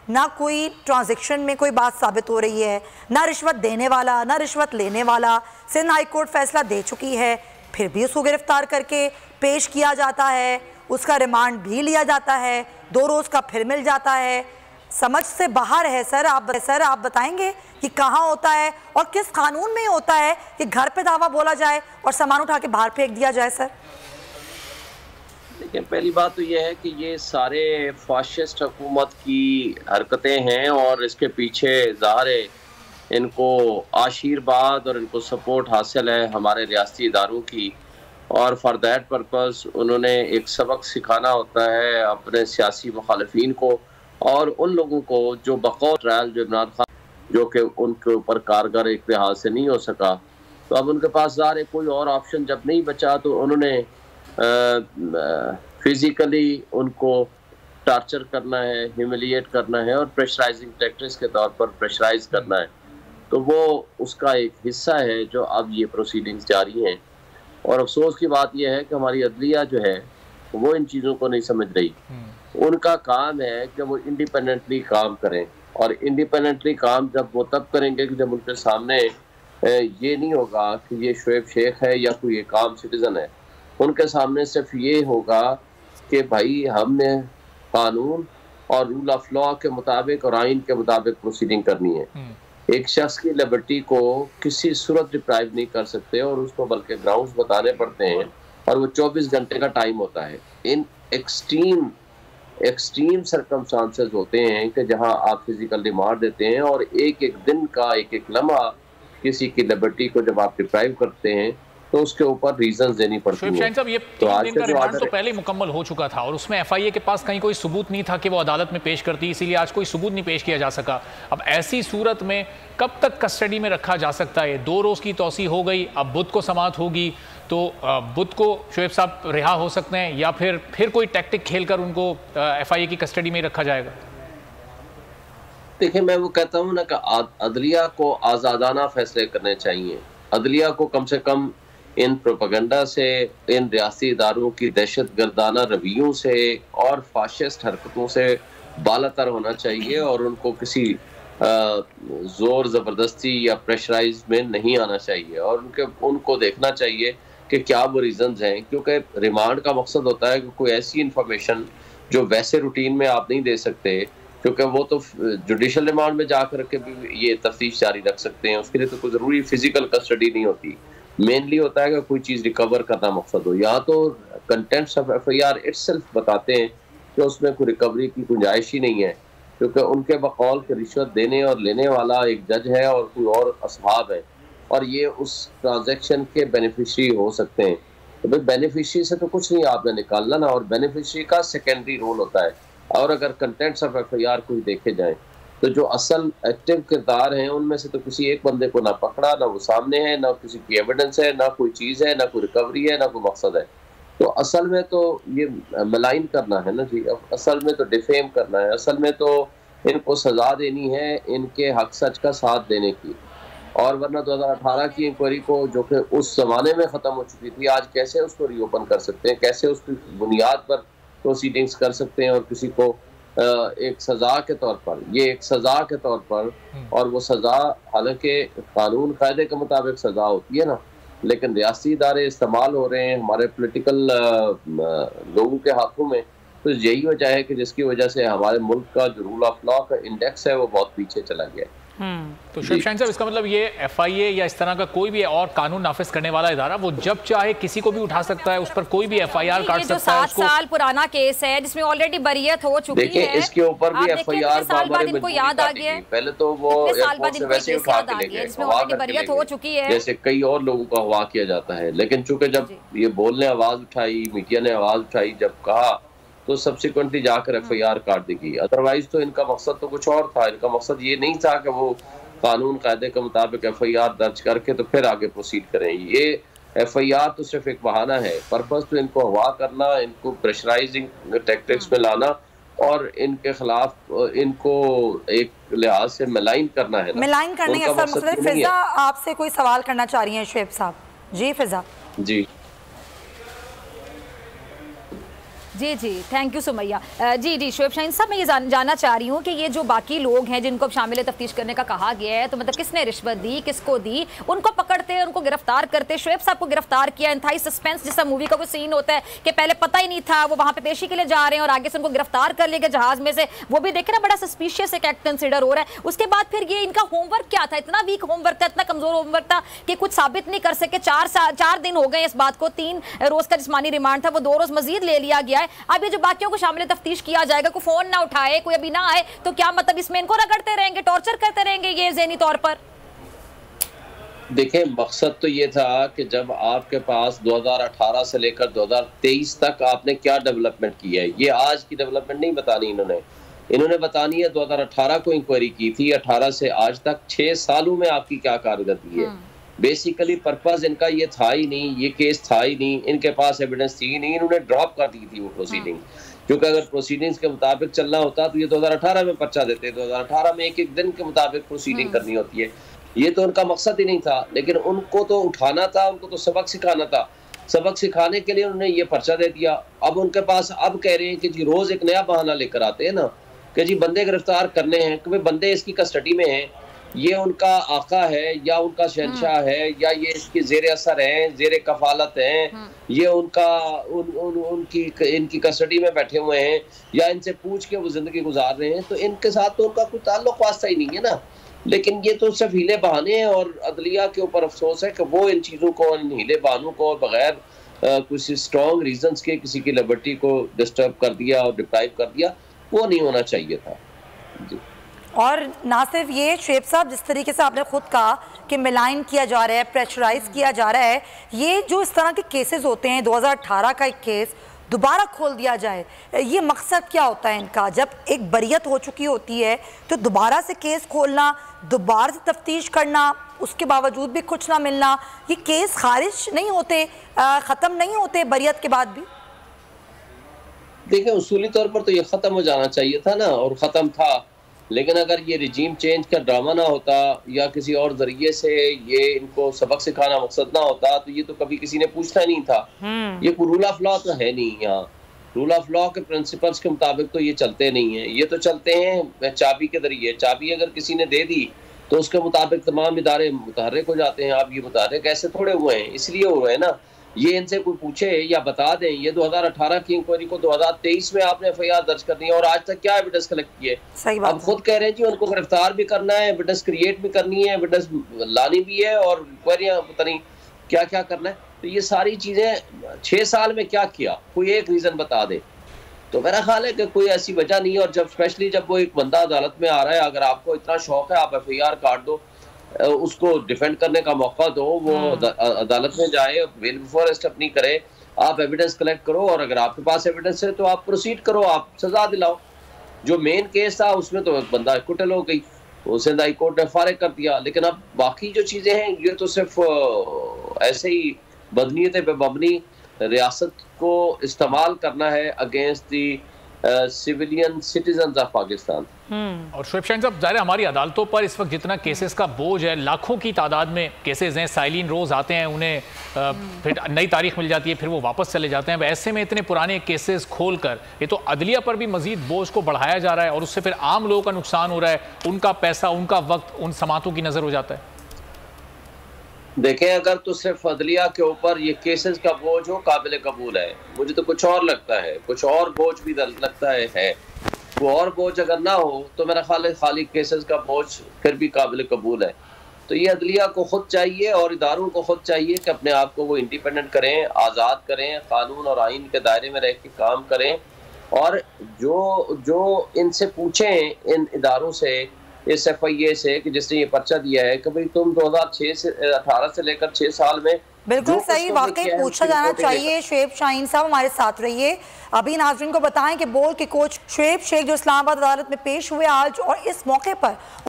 ना कोई ट्रांजैक्शन में कोई बात साबित हो रही है, ना रिश्वत देने वाला ना रिश्वत लेने वाला। सिंध हाई कोर्ट फैसला दे चुकी है, फिर भी उसको गिरफ्तार करके पेश किया जाता है, उसका रिमांड भी लिया जाता है, 2 रोज़ का फिर मिल जाता है। समझ से बाहर है सर। आप बताएंगे कि कहाँ होता है और किस कानून में होता है कि घर पे दावा बोला जाए और सामान उठा के बाहर फेंक दिया जाए सर? लेकिन पहली बात तो यह है कि ये सारे फाशिस्ट हुकूमत की हरकतें हैं और इसके पीछे ज़ाहिर है इनको आशीर्वाद और इनको सपोर्ट हासिल है हमारे रियासती इदारों की, और फॉर दैट पर्पस उन्होंने एक सबक सिखाना होता है अपने सियासी मुखालिफिन को और उन लोगों को जो बकौल ट्रायल जो इमरान खान जो कि उनके ऊपर कारगर एक लिहाज से नहीं हो सका, तो अब उनके पास ज़ाहिर है कोई और ऑप्शन जब नहीं बचा तो उन्होंने फिजिकली उनको टार्चर करना है, ह्यूमिलिएट करना है और प्रेशराइजिंग टैक्टिक्स के तौर पर प्रेशराइज करना है। तो वो उसका एक हिस्सा है जो अब ये प्रोसीडिंग्स जारी हैं। और अफसोस की बात यह है कि हमारी अदलिया जो है वो इन चीज़ों को नहीं समझ रही। उनका काम है कि वो इंडिपेंडेंटली काम करें, और इंडिपेंडेंटली काम जब वो तब करेंगे कि जब उनके सामने ये नहीं होगा कि ये शोएब शेख है या कोई एक आम सिटीज़न है। उनके सामने सिर्फ ये होगा कि भाई हमने कानून और रूल ऑफ लॉ के मुताबिक और आइन के मुताबिक प्रोसीडिंग करनी है। एक शख्स की लिबर्टी को किसी सूरत डिप्राइव नहीं कर सकते और उसको बल्कि ग्राउंड्स बताने पड़ते हैं, और वो 24 घंटे का टाइम होता है। इन एक्सट्रीम सर्कमस्टांसेस होते हैं कि जहां आप फिजिकल रिमांड देते हैं और एक एक दिन का एक एक लम्हा किसी की लिबर्टी को जब आप डिप्राइव करते हैं तो उसके ऊपर रीजन देनी पड़ती है। साहब ये 3 दिन का रिमांड तो पहले ही मुकम्मल हो चुका था और उसमें एफआईए के पास कहीं कोई सबूत नहीं था कि वो अदालत में पेश करती, इसीलिए आज कोई सबूत नहीं पेश किया जा सका। अब ऐसी सूरत में कब तक कस्टडी में रखा जा सकता है? 2 रोज़ की तौसी हो गई, अब बुध को समाअत होगी, तो बुध को शोएब साहब रिहा हो सकते हैं या फिर कोई टैक्टिक खेलकर उनको एफआईए की कस्टडी में रखा जाएगा? देखिए, मैं वो कहता हूँ ना कि अदलिया को आज़ादाना फैसले करने चाहिए। अदलिया को कम से कम इन प्रोपेगेंडा से, इन रियासी इदारों की दहशत गर्दाना रवैयों से और फाशिस्ट हरकतों से बालातर होना चाहिए और उनको किसी जोर ज़बरदस्ती या प्रेशराइज में नहीं आना चाहिए, और उनको देखना चाहिए कि क्या वो रीजंस हैं। क्योंकि रिमांड का मकसद होता है कि कोई ऐसी इंफॉर्मेशन जो वैसे रूटीन में आप नहीं दे सकते, क्योंकि वो तो जुडिशल रिमांड में जाकर के भी ये तफ्तीश जारी रख सकते हैं, उसके लिए तो कोई ज़रूरी फिजिकल कस्टडी नहीं होती। मेनली होता है कि कोई चीज़ रिकवर करना मकसद हो। यहाँ तो कंटेंट्स ऑफ एफआईआर इटसेल्फ बताते हैं कि उसमें कोई रिकवरी की गुंजाइश ही नहीं है, क्योंकि उनके बकौल के रिश्वत देने और लेने वाला एक जज है और कोई और असहाब है, और ये उस ट्रांजैक्शन के बेनिफिशरी हो सकते हैं। तो भाई बेनिफिशरी से तो कुछ नहीं आपने निकालना ना, और बेनिफिशरी का सेकेंडरी रोल होता है। और अगर कंटेंट्स ऑफ एफआईआर कोई देखे जाएं तो जो असल एक्टिव किरदार हैं उनमें से तो किसी एक बंदे को ना पकड़ा, ना वो सामने है, ना किसी की एविडेंस है, ना कोई चीज़ है, ना कोई रिकवरी है, ना कोई मकसद है। तो असल में तो ये मलाइन करना है ना जी, असल में तो डिफेम करना है, असल में तो इनको सजा देनी है इनके हक सच का साथ देने की। और वरना 2018 की इंक्वायरी को जो कि उस जमाने में ख़त्म हो चुकी थी, आज कैसे उसको रीओपन कर सकते हैं, कैसे उसकी बुनियाद पर प्रोसीडिंग्स कर सकते हैं, और किसी को एक सजा के तौर पर, ये एक सजा के तौर पर, और वो सजा हालांकि कानून कायदे के मुताबिक सजा होती है ना, लेकिन रियासी इदारे इस्तेमाल हो रहे हैं हमारे पोलिटिकल लोगों के हाथों में। तो यही वजह है कि जिसकी वजह से हमारे मुल्क का जो रूल ऑफ लॉ का इंडेक्स है वो बहुत पीछे चला गया। तो शोएब शाहीन साहब, इसका मतलब ये एफआईए या इस तरह का कोई भी और कानून नाफिज करने वाला इदारा वो जब चाहे किसी को भी उठा सकता है, उस पर कोई भी एफआईआर काट सकता है। 7 साल पुराना केस है जिसमें ऑलरेडी बरियत हो चुकी है, इसके ऊपर भी एफआईआर साल बाद इनको याद आ गया है, पहले तो वो साल बाद इनको वैसे उठा के ले गए, इसमें ऑलरेडी बरियत हो चुकी है, जैसे कई और लोगों का हवा किया जाता है। लेकिन चूंकि जब ये बोलने आवाज उठाई, मीडिया ने आवाज उठाई, जब कहा, तो सब्सिक्वेंटली जाकर एफआईआर काट दी गई। अदरवाइज तो इनका मकसद तो कुछ और था। इनका मकसद ये नहीं था कि वो कानून कायदे के मुताबिक एफआईआर दर्ज करके तो फिर आगे प्रोसीड करें। ये एफआईआर तो सिर्फ एक बहाना है, पर्पस तो इनको हवा करना, इनको प्रेशराइजिंग टैक्टिक्स में लाना और इनके खिलाफ इनको एक लिहाज से मलाइन करना है। मलाइन करने का सर मकसद। फिजा आपसे कोई सवाल करना चाह रही हैं शोएब साहब? जी फिजा। जी जी जी, थैंक यू सुमैया। जी जी, शोएब शाहीन साहब, मैं ये जानना चाह रही हूँ कि ये जो बाकी लोग हैं जिनको अब शामिल तफ्तीश करने का कहा गया है, तो मतलब किसने रिश्वत दी, किसको दी, उनको पकड़ते, उनको गिरफ्तार करते। शोएब साहब को गिरफ्तार किया, इंतहाई सस्पेंस जैसा मूवी का कोई सीन होता है कि पहले पता ही नहीं था, वो वहाँ पे पेशी के लिए जा रहे हैं और आगे से उनको गिरफ्तार कर लिया जहाज में से, वो भी देखे ना बड़ा सस्पिशियस एक एक्ट कंसिडर हो रहा है। उसके बाद फिर ये इनका होमवर्क क्या था, इतना वीक होमवर्क था, इतना कमजोर होमवर्क था कि कुछ साबित नहीं कर सके। 4 दिन हो गए इस बात को, 3 रोज का जिस्मानी रिमांड था, वो 2 रोज मजीद ले लिया गया है। अब ये जो बाकियों को शामिल तफ्तीश किया जाएगा, कोई फोन ना उठाए, कोई अभी ना आए, तो क्या मतलब इसमें इनको रगड़ते रहेंगे, टॉर्चर करते रहेंगे ये ज़हनी तौर पर? देखिए, मकसद तो ये था कि जब आपके पास 2018 से लेकर 2023 तक आपने क्या डेवलपमेंट की है, ये आज की डेवलपमेंट नहीं बतानी इन्होंने बतानी है 2018 को इंक्वायरी की थी, 18 से आज तक 6 सालों में आपकी क्या कारकर्दगी है। बेसिकली पर्पस इनका ये था ही नहीं, ये केस था ही नहीं, इनके पास एविडेंस थी ही नहीं, इन्होंने ड्रॉप कर दी थी वो प्रोसीडिंग। क्योंकि अगर प्रोसीडिंग्स के मुताबिक चलना होता तो ये 2018 में पर्चा देते, 2018 में एक दिन के मुताबिक प्रोसीडिंग करनी होती है। ये तो उनका मकसद ही नहीं था, लेकिन उनको तो उठाना था, उनको तो सबक सिखाना था। सबक सिखाने के लिए उन्होंने ये पर्चा दे दिया। अब उनके पास अब कह रहे हैं कि जी रोज एक नया बहाना लेकर आते हैं ना, कि जी बंदे गिरफ्तार करने हैं, कि बंदे इसकी कस्टडी में हैं, ये उनका आका है या उनका शहंशाह है या ये इसके जेर असर हैं, जेर कफालत हैं, ये उनका इनकी कस्टडी में बैठे हुए हैं या इनसे पूछ के वो जिंदगी गुजार रहे हैं, तो इनके साथ तो उनका कोई ताल्लुक वास्ता ही नहीं है ना। लेकिन ये तो सिर्फ हीले बहाने हैं और अदलिया के ऊपर अफसोस है कि वो इन चीज़ों को, इन हीले बहानों को बगैर कुछ स्ट्रॉन्ग रीजंस के किसी की लिबर्टी को डिस्टर्ब कर दिया और डिप्राइव कर दिया, वो नहीं होना चाहिए था जी। और ना सिर्फ ये, शोएब साहब, जिस तरीके से आपने खुद कहा कि मिलाइन किया जा रहा है, प्रेशराइज किया जा रहा है, ये जो इस तरह के केसेस होते हैं, 2018 का एक केस दोबारा खोल दिया जाए, ये मकसद क्या होता है इनका? जब एक बरियत हो चुकी होती है तो दोबारा से केस खोलना, दोबारा से तफ्तीश करना, उसके बावजूद भी कुछ ना मिलना, ये केस खारिज नहीं होते, ख़त्म नहीं होते बरियत के बाद भी? देखिए, उसूली तौर पर तो ये ख़त्म हो जाना चाहिए था ना, और ख़त्म था। लेकिन अगर ये रिजीम चेंज का ड्रामा ना होता या किसी और जरिए से ये इनको सबक सिखाना मकसद ना होता, तो ये तो कभी किसी ने पूछना नहीं था। ये कोई रूल ऑफ लॉ तो है नहीं यहाँ। रूल ऑफ लॉ के प्रिंसिपल्स के मुताबिक तो ये चलते नहीं है, ये तो चलते हैं चाबी के जरिए। चाबी अगर किसी ने दे दी तो उसके मुताबिक तमाम इदारे मुतहर्रिक हो जाते हैं। आप ये मुतहर्रिक ऐसे थोड़े हुए हैं, इसलिए हो रहे हैं ना। ये इनसे कोई पूछे या बता दें, ये 2018 की इंक्वायरी को 2023 में आपने FIR दर्ज कर दी है और आज तक क्या एविडेंस कलेक्ट किए। अब खुद कह रहे हैं जी उनको गिरफ्तार भी करना है, एविडेंस क्रिएट भी करनी है, एविडेंस लानी भी है और इंक्वायरियां पता नहीं क्या क्या करना है। तो ये सारी चीजें 6 साल में क्या किया, कोई एक रीजन बता दे। तो मेरा ख्याल है कि कोई ऐसी वजह नहीं है। और जब स्पेशली जब वो एक बंदा अदालत में आ रहा है, अगर आपको इतना शौक है, आप FIR काट दो, उसको डिफेंड करने का मौका दो, वो अदालत में जाए, बेल बिफोर अरेस्ट अपनी करे, आप एविडेंस कलेक्ट करो और अगर आपके पास एविडेंस है तो आप प्रोसीड करो, आप सजा दिलाओ। जो मेन केस था उसमें तो बंदा एक्विटल हो गई, उसे हाई कोर्ट ने फारिग कर दिया। लेकिन अब बाकी जो चीजें हैं ये तो सिर्फ ऐसे ही बदनीयत पे मबनी रियासत को इस्तेमाल करना है against the civilian citizens of Pakistan. और शोएब शाहीन साहब, ज़ाहिर हमारी अदालतों पर इस वक्त जितना केसेस का बोझ है, लाखों की तादाद में केसेस हैं, साइलिन रोज आते हैं, उन्हें फिर नई तारीख मिल जाती है, फिर वो वापस चले जाते हैं। ऐसे में इतने पुराने केसेस खोलकर ये तो अदलिया पर भी मजीद बोझ को बढ़ाया जा रहा है और उससे फिर आम लोगों का नुकसान हो रहा है, उनका पैसा, उनका वक्त उन समातों की नजर हो जाता है। देखें, अगर तो सिर्फ अदलिया के ऊपर ये केसेस का बोझ हो, काबिल कबूल है। मुझे तो कुछ और लगता है, कुछ और बोझ भी लगता है। वो और बोझ अगर ना हो तो मेरा ख्याल है खाली केसेस का बोझ फिर भी काबिल कबूल है। तो ये अदलिया को खुद चाहिए और इदारों को खुद चाहिए कि अपने आप को वो इंडिपेंडेंट करें, आज़ाद करें, कानून और आइन के दायरे में रह के काम करें। और जो इनसे पूछें, इन इदारों से, इस FIA से कि जिसने ये पर्चा दिया है कि भाई तुम 2006 से 18 से लेकर 6 साल में बिल्कुल सही, वाकई पूछा जाना चाहिए। शोएब शाहीन साहब हमारे साथ रहिए। अभी नाज़रीन को बताएं कि बोल के कोच शोएब शेख जो इस्लामाबाद अदालत में पेश हुए आज, और इस मौके पर